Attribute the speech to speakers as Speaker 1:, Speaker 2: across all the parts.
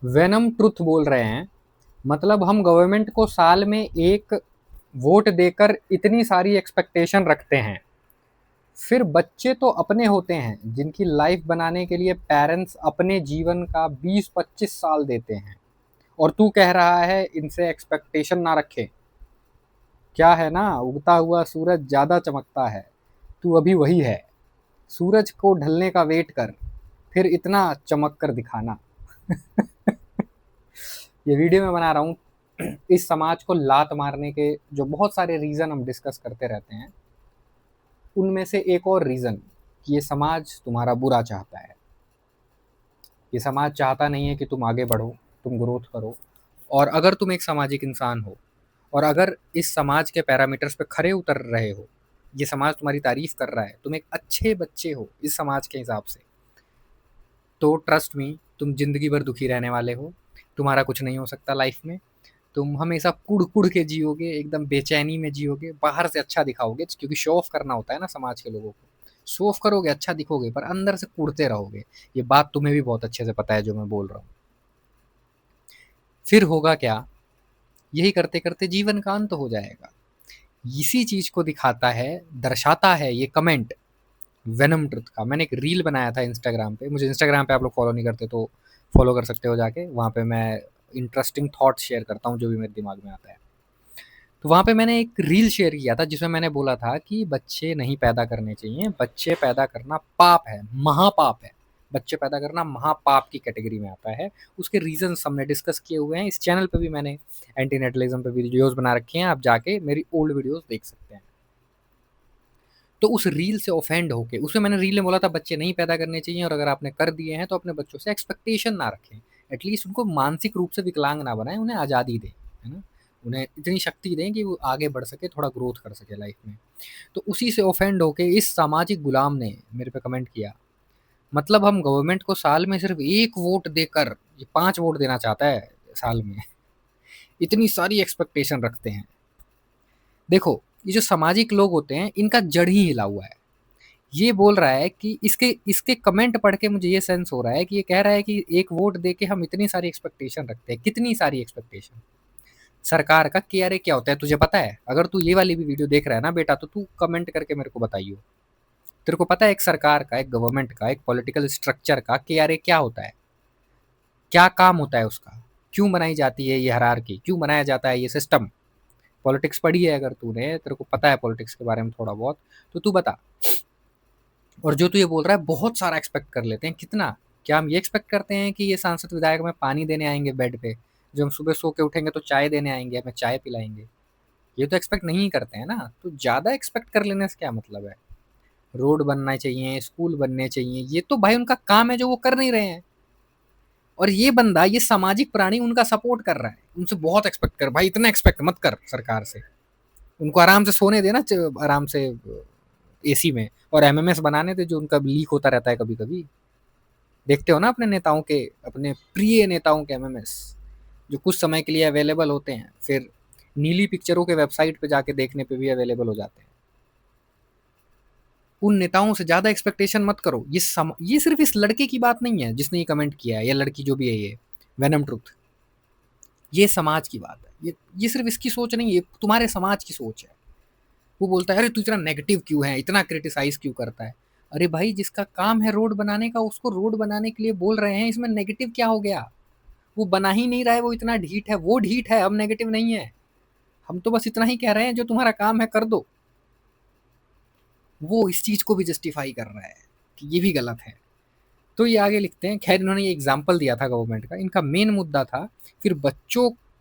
Speaker 1: Venom truth बोल रहे हैं। मतलब हम गवर्नमेंट को साल में एक वोट देकर इतनी सारी एक्सपेक्टेशन रखते हैं, फिर बच्चे तो अपने होते हैं जिनकी लाइफ बनाने के लिए पेरेंट्स अपने जीवन का 20-25 साल देते हैं, और तू कह रहा है इनसे एक्सपेक्टेशन ना रखे। क्या है ना, उगता हुआ सूरज ज्यादा चमकता है, तू अभी वही है। सूरज को ढलने का वेट कर, फिर इतना चमक कर दिखाना। ये वीडियो मैं बना रहा हूँ इस समाज को लात मारने के जो बहुत सारे रीज़न हम डिस्कस करते रहते हैं, उनमें से एक और रीज़न कि ये समाज तुम्हारा बुरा चाहता है। ये समाज चाहता नहीं है कि तुम आगे बढ़ो, तुम ग्रोथ करो। और अगर तुम एक सामाजिक इंसान हो और अगर इस समाज के पैरामीटर्स पे खरे उतर रहे हो, ये समाज तुम्हारी तारीफ कर रहा है, तुम एक अच्छे बच्चे हो इस समाज के हिसाब से, तो ट्रस्ट मी, तुम जिंदगी भर दुखी रहने वाले हो। तुम्हारा कुछ नहीं हो सकता लाइफ में। तुम हमेशा कुड़-कुड़ के जियोगे, एकदम बेचैनी में जियोगे, बाहर से अच्छा दिखाओगे क्योंकि शो ऑफ करना होता है ना समाज के लोगों को। शो ऑफ करोगे, अच्छा दिखोगे, पर अंदर से कुढ़ते रहोगे। ये बात तुम्हें भी बहुत अच्छे से पता है जो मैं बोल रहा हूँ। फिर होगा क्या? यही करते-करते जीवन का अंत हो जाएगा। इसी चीज़ को दिखाता है, दर्शाता है ये कमेंट वेनम ट्रुथ का। मैंने एक रील बनाया था इंस्टाग्राम पे। मुझे इंस्टाग्राम पे आप लोग फॉलो नहीं करते तो फॉलो कर सकते हो जाके। वहाँ पे मैं इंटरेस्टिंग थॉट्स शेयर करता हूँ जो भी मेरे दिमाग में आता है। तो वहाँ पे मैंने एक रील शेयर किया था जिसमें मैंने बोला था कि बच्चे नहीं पैदा करने चाहिए, बच्चे पैदा करना पाप है, महापाप है। बच्चे पैदा करना महापाप की कैटेगरी में आता है। उसके रीजंस हमने डिस्कस किए हुए हैं। इस चैनल पे भी मैंने एंटी नेटलिज्म पे वीडियोस बना रखे हैं, आप जाके मेरी ओल्ड वीडियोस देख सकते हैं। तो उस रील से ऑफेंड होके, उसमें मैंने रील में बोला था बच्चे नहीं पैदा करने चाहिए, और अगर आपने कर दिए हैं तो अपने बच्चों से एक्सपेक्टेशन ना रखें। एटलीस्ट उनको मानसिक रूप से विकलांग ना बनाएं, उन्हें आज़ादी दें, है ना। उन्हें इतनी शक्ति दें कि वो आगे बढ़ सके, थोड़ा ग्रोथ कर सके लाइफ में। तो उसी से ऑफेंड होके इस सामाजिक गुलाम ने मेरे पे कमेंट किया, मतलब हम गवर्नमेंट को साल में सिर्फ एक वोट देकर, ये 5 वोट देना चाहता है साल में, इतनी सारी एक्सपेक्टेशन रखते हैं। देखो, ये जो सामाजिक लोग होते हैं इनका जड़ ही हिला हुआ है। ये बोल रहा है कि इसके इसके कमेंट पढ़ के मुझे ये सेंस हो रहा है कि ये कह रहा है कि एक वोट दे के हम इतनी सारी एक्सपेक्टेशन रखते हैं। कितनी सारी एक्सपेक्टेशन? सरकार का केआरए क्या होता है तुझे पता है? अगर तू ये वाली भी वीडियो देख रहा है ना बेटा, तो तू कमेंट करके मेरे को बताइयो। तेरे को पता है एक सरकार का, एक गवर्नमेंट का, एक पॉलिटिकल स्ट्रक्चर का केआरए क्या होता है? क्या काम होता है उसका? क्यों बनाई जाती है ये हायरार्की? क्यों बनाया जाता है ये सिस्टम? पॉलिटिक्स पढ़ी है अगर तूने, तेरे को पता है पॉलिटिक्स के बारे में थोड़ा बहुत, तो तू बता। और जो तू ये बोल रहा है बहुत सारा एक्सपेक्ट कर लेते हैं, कितना? क्या हम ये एक्सपेक्ट करते हैं कि ये सांसद विधायक हमें पानी देने आएंगे बेड पे? जब हम सुबह सो के उठेंगे तो चाय देने आएंगे, हमें चाय पिलाएंगे? ये तो एक्सपेक्ट नहीं करते हैं ना। तो ज़्यादा एक्सपेक्ट कर लेने से क्या मतलब है? रोड बनना चाहिए, स्कूल बनने चाहिए, ये तो भाई उनका काम है जो वो कर नहीं रहे हैं। और ये बंदा, ये सामाजिक प्राणी उनका सपोर्ट कर रहा है, उनसे बहुत एक्सपेक्ट कर। भाई इतना एक्सपेक्ट मत कर सरकार से। उनको आराम से सोने देना, आराम से एसी में, और एमएमएस बनाने दे जो उनका लीक होता रहता है कभी कभी। देखते हो ना अपने नेताओं के, अपने प्रिय नेताओं के एमएमएस जो कुछ समय के लिए अवेलेबल होते हैं, फिर नीली पिक्चरों के वेबसाइट पे जाके देखने पे भी अवेलेबल हो जाते हैं। उन नेताओं से ज्यादा एक्सपेक्टेशन मत करो। ये सिर्फ इस लड़के की बात नहीं है जिसने ये कमेंट किया है, या लड़की जो भी है, ये वेनम ट्रुथ, ये समाज की बात है। ये सिर्फ इसकी सोच नहीं है, ये तुम्हारे समाज की सोच है। वो बोलता है अरे तू इतना नेगेटिव क्यों है, इतना क्रिटिसाइज क्यों करता है? अरे भाई, जिसका काम है रोड बनाने का, उसको रोड बनाने के लिए बोल रहे हैं, इसमें नेगेटिव क्या हो गया? वो बना ही नहीं रहा है, वो इतना ढीठ है, वो ढीठ है, अब नेगेटिव नहीं है। हम तो बस इतना ही कह रहे हैं जो तुम्हारा काम है कर दो। वो इस चीज को भी जस्टिफाई कर रहा है कि ये भी गलत है। तो ये आगे लिखते हैं, खैर इन्होंने ये एग्जाम्पल दिया था गवर्नमेंट का, इनका मेन मुद्दा था फिर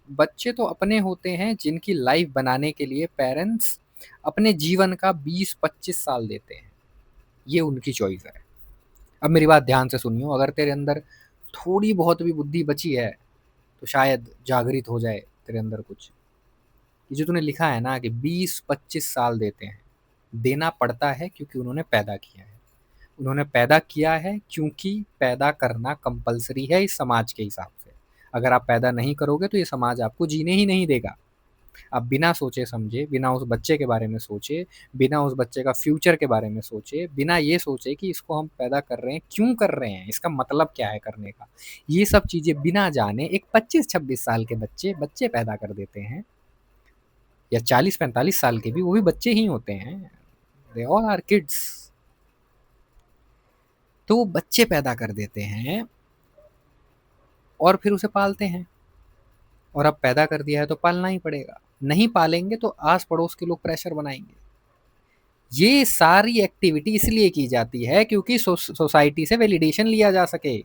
Speaker 1: बच्चे तो अपने होते हैं जिनकी लाइफ बनाने के लिए पेरेंट्स अपने जीवन का 20-25 साल देते हैं। ये उनकी चॉइस है। अब मेरी बात ध्यान से सुनियो, अगर तेरे अंदर थोड़ी बहुत भी बुद्धि बची है तो शायद जागृत हो जाए तेरे अंदर कुछ। ये जो तूने लिखा है ना कि 20-25 साल देते हैं, देना पड़ता है क्योंकि उन्होंने पैदा किया है। उन्होंने पैदा किया है क्योंकि पैदा करना कंपलसरी है इस समाज के हिसाब से। अगर आप पैदा नहीं करोगे तो ये समाज आपको जीने ही नहीं देगा। आप बिना सोचे समझे, बिना उस बच्चे के बारे में सोचे, बिना उस बच्चे का फ्यूचर के बारे में सोचे, बिना ये सोचे कि इसको हम पैदा कर रहे हैं, क्यों कर रहे हैं, इसका मतलब क्या है करने का, ये सब चीज़ें बिना जाने एक 25-26 साल के बच्चे पैदा कर देते हैं, या 40-45 साल के भी, वो भी बच्चे ही होते हैं, दे ऑल आर किड्स। तो वो बच्चे पैदा कर देते हैं और फिर उसे पालते हैं, और अब पैदा कर दिया है तो पालना ही पड़ेगा, नहीं पालेंगे तो आस पड़ोस के लोग प्रेशर बनाएंगे। ये सारी एक्टिविटी इसलिए की जाती है क्योंकि सोसाइटी से वैलिडेशन लिया जा सके,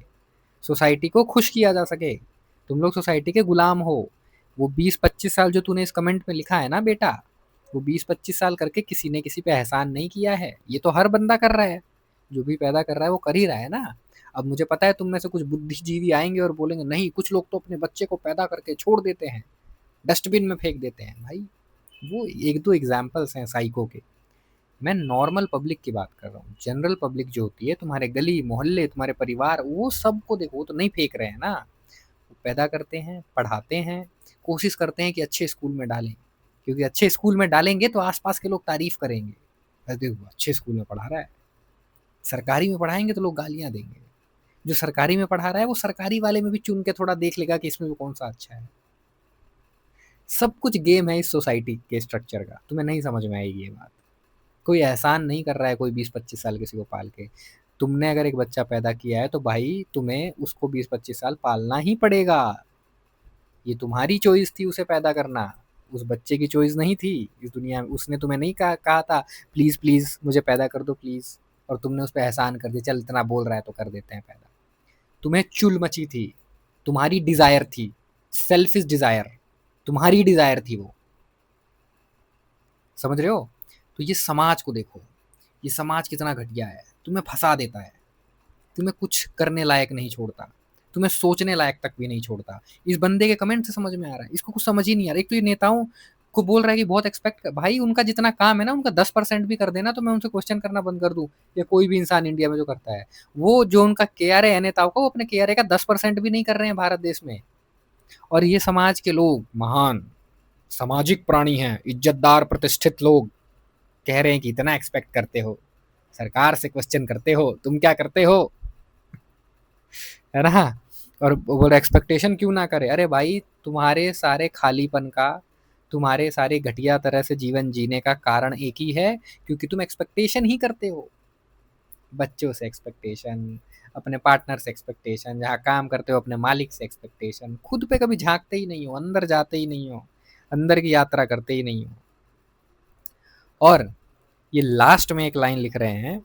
Speaker 1: सोसाइटी को खुश किया जा सके। तुम लोग सोसाइटी के गुलाम हो। वो 20-25 साल जो तूने इस कमेंट में लिखा है ना बेटा, वो 20-25 साल करके किसी ने किसी पे एहसान नहीं किया है, ये तो हर बंदा कर रहा है, जो भी पैदा कर रहा है वो कर ही रहा है ना। अब मुझे पता है तुम में से कुछ बुद्धिजीवी आएंगे और बोलेंगे नहीं, कुछ लोग तो अपने बच्चे को पैदा करके छोड़ देते हैं, डस्टबिन में फेंक देते हैं। भाई वो एक दो एग्जाम्पल्स हैं साइको के, मैं नॉर्मल पब्लिक की बात कर रहा हूँ। जनरल पब्लिक जो होती है, तुम्हारे गली मोहल्ले, तुम्हारे परिवार, वो सबको देखो, वो तो नहीं फेंक रहे हैं ना, वो पैदा करते हैं, पढ़ाते हैं, कोशिश करते हैं कि अच्छे स्कूल में डालें, क्योंकि अच्छे स्कूल में डालेंगे तो आसपास के लोग तारीफ करेंगे, अरे देखो अच्छे स्कूल में पढ़ा रहा है। सरकारी में पढ़ाएंगे तो लोग गालियां देंगे, जो सरकारी में पढ़ा रहा है वो सरकारी वाले में भी चुन के थोड़ा देख लेगा कि इसमें भी कौन सा अच्छा है। सब कुछ गेम है इस सोसाइटी के स्ट्रक्चर का, तुम्हें नहीं समझ में आएगी ये बात। कोई एहसान नहीं कर रहा है कोई 20-25 साल किसी को पाल के। तुमने अगर एक बच्चा पैदा किया है तो भाई तुम्हें उसको 20-25 साल पालना ही पड़ेगा। ये तुम्हारी चॉइस थी उसे पैदा करना, उस बच्चे की चॉइस नहीं थी इस दुनिया में। उसने तुम्हें नहीं कहा था प्लीज़ प्लीज़ मुझे पैदा कर दो प्लीज़, और तुमने उस पर एहसान कर दिया, चल इतना बोल रहा है तो कर देते हैं पैदा। तुम्हें चुल मची थी, तुम्हारी डिज़ायर थी, सेल्फिश डिज़ायर, तुम्हारी डिज़ायर थी वो, समझ रहे हो। तो ये समाज को देखो, ये समाज कितना घटिया है, तुम्हें फंसा देता है, तुम्हें कुछ करने लायक नहीं छोड़ता, तुम्हें सोचने लायक तक भी नहीं छोड़ता। इस बंदे के कमेंट से समझ में आ रहा है, इसको कुछ समझ ही नहीं आ रहा। एक तो ये नेताओं को बोल रहा है कि बहुत एक्सपेक्ट कर, भाई उनका जितना काम है ना, उनका 10% भी कर देना तो मैं उनसे क्वेश्चन करना बंद कर दूं, या कोई भी इंसान इंडिया में जो करता है। वो जो उनका केआरए है नेताओं का, वो अपने केआरए का 10% भी नहीं कर रहे हैं भारत देश में। और ये समाज के लोग, महान सामाजिक प्राणी हैं, इज्जतदार प्रतिष्ठित लोग, कह रहे हैं कि इतना एक्सपेक्ट करते हो, सरकार से क्वेश्चन करते हो, तुम क्या करते हो, है ना। और वो एक्सपेक्टेशन क्यों ना करे, अरे भाई तुम्हारे सारे खालीपन का, तुम्हारे सारे घटिया तरह से जीवन जीने का कारण एक ही है, क्योंकि तुम एक्सपेक्टेशन ही करते हो। बच्चों से एक्सपेक्टेशन, अपने पार्टनर से एक्सपेक्टेशन, जहाँ काम करते हो अपने मालिक से एक्सपेक्टेशन, खुद पे कभी झांकते ही नहीं हो, अंदर जाते ही नहीं हो, अंदर की यात्रा करते ही नहीं हो। और ये लास्ट में एक लाइन लिख रहे हैं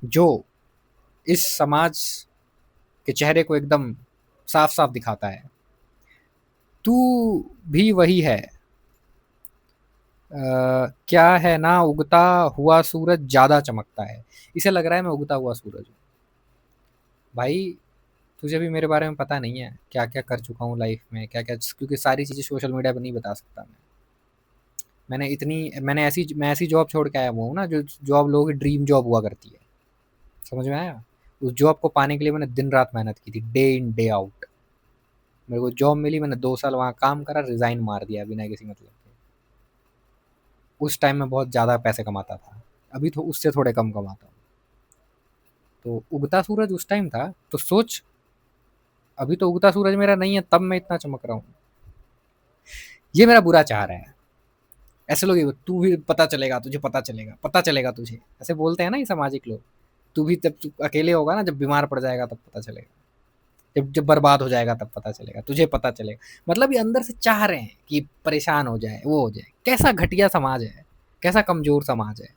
Speaker 1: जो इस समाज के चेहरे को एकदम साफ साफ दिखाता है, तू भी वही है, क्या है ना, उगता हुआ सूरज ज्यादा चमकता है। इसे लग रहा है मैं उगता हुआ सूरज हूँ। भाई तुझे भी मेरे बारे में पता नहीं है क्या क्या कर चुका हूँ लाइफ में, क्या क्या, क्योंकि सारी चीज़ें सोशल मीडिया पर नहीं बता सकता मैं। मैं ऐसी जॉब छोड़ के आया हुआ हूँ ना, जो जॉब लोगों की ड्रीम जॉब हुआ करती है, समझ में आया। उस जॉब को पाने के लिए मैंने दिन रात मेहनत की थी, डे इन डे आउट। मेरे को जॉब मिली, मैंने 2 साल वहाँ काम करा, रिजाइन मार दिया बिना किसी मतलब के। उस टाइम में बहुत ज़्यादा पैसे कमाता था, अभी तो उससे थोड़े कम कमाता हूँ। तो उगता सूरज उस टाइम था, तो सोच अभी तो उगता सूरज मेरा नहीं है, तब मैं इतना चमक रहा हूँ। ये मेरा बुरा चाह रहा है। ऐसे लोग तू भी पता चलेगा तुझे, पता चलेगा, पता चलेगा तुझे, ऐसे बोलते हैं ना ये सामाजिक लोग। तू भी जब तू अकेले होगा ना, जब बीमार पड़ जाएगा तब पता चलेगा, जब जब बर्बाद हो जाएगा तब पता चलेगा, तुझे पता चलेगा। मतलब ये अंदर से चाह रहे हैं कि परेशान हो जाए, वो हो जाए। कैसा घटिया समाज है, कैसा कमजोर समाज है,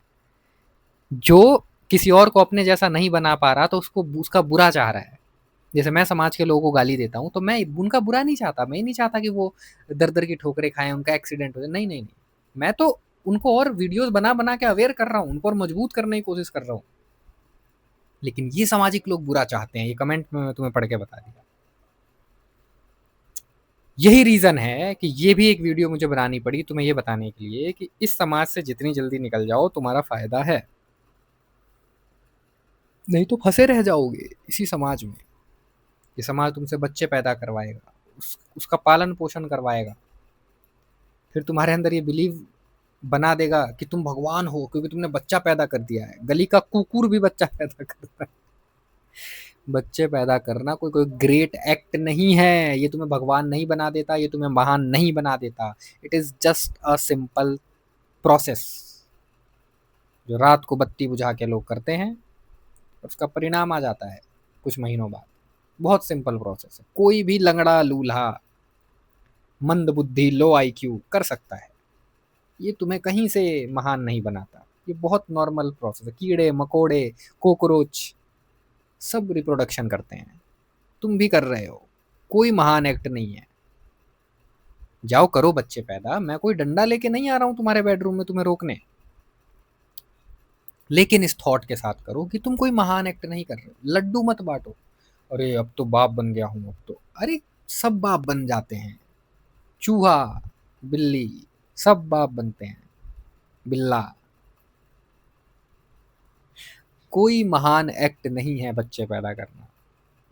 Speaker 1: जो किसी और को अपने जैसा नहीं बना पा रहा तो उसको उसका बुरा चाह रहा है। जैसे मैं समाज के लोगों को गाली देता हूँ तो मैं उनका बुरा नहीं चाहता, मैं नहीं चाहता कि वो दर दर की ठोकरें खाएं, उनका एक्सीडेंट हो जाए, नहीं नहीं नहीं। मैं तो उनको और वीडियोस बना बना के अवेयर कर रहा हूँ, उनको और मजबूत करने की कोशिश कर रहा हूँ। लेकिन ये सामाजिक लोग बुरा चाहते हैं, ये कमेंट में मैं तुम्हें पढ़ के बता दिया। यही रीजन है कि ये भी एक वीडियो मुझे बनानी पड़ी तुम्हें ये बताने के लिए कि इस समाज से जितनी जल्दी निकल जाओ तुम्हारा फायदा है, नहीं तो फंसे रह जाओगे इसी समाज में। ये समाज तुमसे बच्चे पैदा करवाएगा, उसका पालन पोषण करवाएगा, फिर तुम्हारे अंदर ये बिलीव बना देगा कि तुम भगवान हो क्योंकि तुमने बच्चा पैदा कर दिया है। गली का कुकुर भी बच्चा पैदा करता है। बच्चे पैदा करना कोई कोई ग्रेट एक्ट नहीं है, ये तुम्हें भगवान नहीं बना देता, ये तुम्हें महान नहीं बना देता। It is just a simple process जो रात को बत्ती बुझा के लोग करते हैं, उसका परिणाम आ जाता है कुछ महीनों बाद। बहुत सिंपल प्रोसेस है, कोई भी लंगड़ा लूल्हा मंद बुद्धि लो आईक्यू कर सकता है। ये तुम्हें कहीं से महान नहीं बनाता, ये बहुत नॉर्मल प्रोसेस है। कीड़े मकोड़े कॉकरोच सब रिप्रोडक्शन करते हैं, तुम भी कर रहे हो, कोई महान एक्ट नहीं है। जाओ करो बच्चे पैदा, मैं कोई डंडा लेके नहीं आ रहा हूं तुम्हारे बेडरूम में तुम्हें रोकने, लेकिन इस थॉट के साथ करो कि तुम कोई महान एक्ट नहीं कर रहे। लड्डू मत बांटो, अरे अब तो बाप बन गया हूं, अब तो अरे सब बाप बन जाते हैं। चूहा बिल्ली सब बाप बनते हैं, बिल्ला। कोई महान एक्ट नहीं है बच्चे पैदा करना,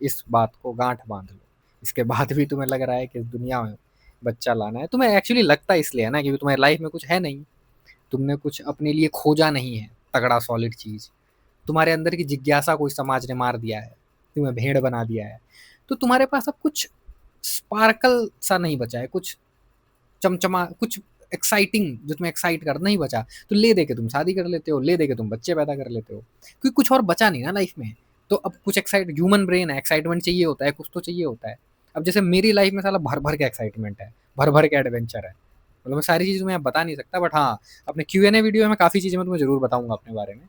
Speaker 1: इस बात को गांठ बांध लो। इसके बाद भी तुम्हें लग रहा है कि इस दुनिया में बच्चा लाना है, तुम्हें एक्चुअली लगता इसलिए है ना क्योंकि तुम्हारी लाइफ में कुछ है नहीं, तुमने कुछ अपने लिए खोजा नहीं है तगड़ा सॉलिड चीज। तुम्हारे अंदर की जिज्ञासा को इस समाज ने मार दिया है, तुम्हें भेड़ बना दिया है। तो तुम्हारे पास अब कुछ स्पार्कल सा नहीं बचा है, कुछ चमचमा, कुछ एक्साइटिंग जो तुम्हें एक्साइट कर नहीं बचा। तो ले दे के तुम शादी कर लेते हो, ले दे के तुम बच्चे पैदा कर लेते हो, क्योंकि कुछ और बचा नहीं ना लाइफ में। तो अब कुछ एक्साइट, ह्यूमन ब्रेन है, एक्साइटमेंट चाहिए होता है, कुछ तो चाहिए होता है। अब जैसे मेरी लाइफ में साला भर भर के एक्साइटमेंट है, भर भर के एडवेंचर है, मतलब मैं सारी चीज़ तुम्हें बता नहीं सकता, बट हाँ अपने Q&A वीडियो में काफ़ी चीज़ें मैं तुम्हें ज़रूर बताऊंगा अपने बारे में।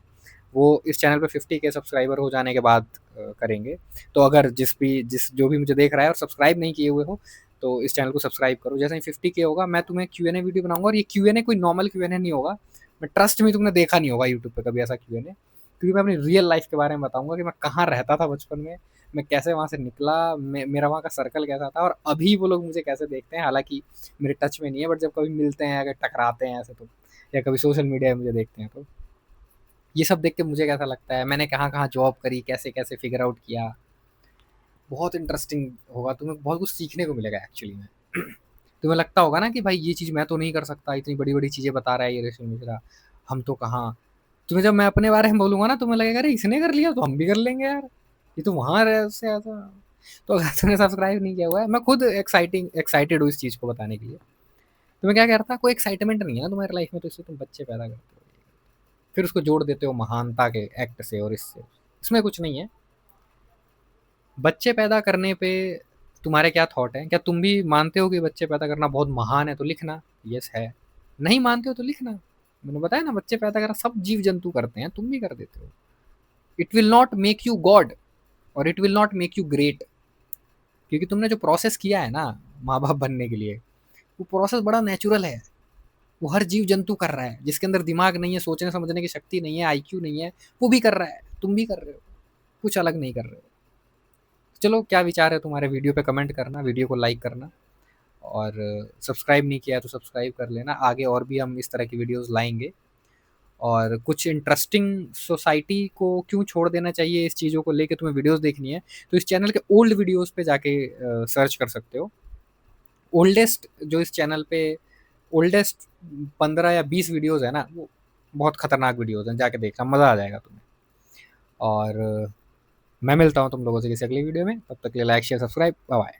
Speaker 1: वो इस चैनल पे 50K सब्सक्राइबर हो जाने के बाद करेंगे। तो अगर जिस जो भी मुझे देख रहा है और सब्सक्राइब नहीं किए हुए हो तो इस चैनल को सब्सक्राइब करो। जैसे ही 50K होगा मैं तुम्हें Q&A वीडियो बनाऊंगा, और ये Q&A कोई नॉर्मल Q&A नहीं होगा। मैं ट्रस्ट में, तुमने देखा नहीं होगा यूट्यूब पे कभी ऐसा Q&A, क्योंकि मैं अपनी रियल लाइफ के बारे में बताऊंगा कि मैं कहाँ रहता था बचपन में, मैं कैसे वहाँ से निकला, मेरा वहाँ का सर्कल कैसा था, और अभी वो लोग मुझे कैसे देखते हैं। हालांकि मेरे टच में नहीं है, बट जब कभी मिलते हैं, अगर टकराते हैं ऐसे तो, या कभी सोशल मीडिया में मुझे देखते हैं तो ये सब देख के मुझे कैसा लगता है, मैंने कहाँ कहाँ जॉब करी, कैसे कैसे फिगर आउट किया। बहुत इंटरेस्टिंग होगा, तुम्हें बहुत कुछ सीखने को मिलेगा एक्चुअली में। तुम्हें लगता होगा ना कि भाई ये चीज़ मैं तो नहीं कर सकता, इतनी बड़ी बड़ी चीज़ें बता रहा है ये ऋषि मिश्रा, हम तो कहाँ। तुम्हें जब मैं अपने बारे में बोलूंगा ना, तुम्हें लगेगा अरे इसने कर लिया तो हम भी कर लेंगे यार, ये तो वहाँ रहे उससे ऐसा। तो अगर तुमने सब्सक्राइब नहीं किया हुआ है, मैं खुद एक्साइटेड हूँ इस चीज़ को बताने के लिए। तुम्हें क्या करता, कोई एक्साइटमेंट नहीं है ना तुम्हारी लाइफ में, तो इससे तुम बच्चे पैदा करते हो, फिर उसको जोड़ देते हो महानता के एक्ट से, और इससे इसमें कुछ नहीं है। बच्चे पैदा करने पे तुम्हारे क्या थॉट हैं? क्या तुम भी मानते हो कि बच्चे पैदा करना बहुत महान है? तो लिखना यस है, नहीं मानते हो तो लिखना। मैंने बताया ना, बच्चे पैदा करना सब जीव जंतु करते हैं, तुम भी कर देते हो। It will not make you God, और it will not make you great, क्योंकि तुमने जो प्रोसेस किया है ना माँ बाप बनने के लिए, वो प्रोसेस बड़ा नेचुरल है। वो हर जीव जंतु कर रहा है, जिसके अंदर दिमाग नहीं है, सोचने समझने की शक्ति नहीं है, आईक्यू नहीं है, वो भी कर रहा है, तुम भी कर रहे हो, कुछ अलग नहीं कर रहे हो। चलो क्या विचार है तुम्हारे, वीडियो पे कमेंट करना, वीडियो को लाइक करना, और सब्सक्राइब नहीं किया है तो सब्सक्राइब कर लेना। आगे और भी हम इस तरह की वीडियोस लाएंगे, और कुछ इंटरेस्टिंग सोसाइटी को क्यों छोड़ देना चाहिए, इस चीज़ों को लेके तुम्हें वीडियोस देखनी है तो इस चैनल के ओल्ड वीडियोस पे जाके सर्च कर सकते हो। ओल्डेस्ट जो इस चैनल पे ओल्डेस्ट 15 या 20 वीडियोस है ना, वो बहुत खतरनाक वीडियोस हैं, जाके देखना, मज़ा आ जाएगा तुम्हें। और मैं मिलता हूँ तुम लोगों से किसी अगली वीडियो में, तब तक के लिए like share subscribe, bye bye.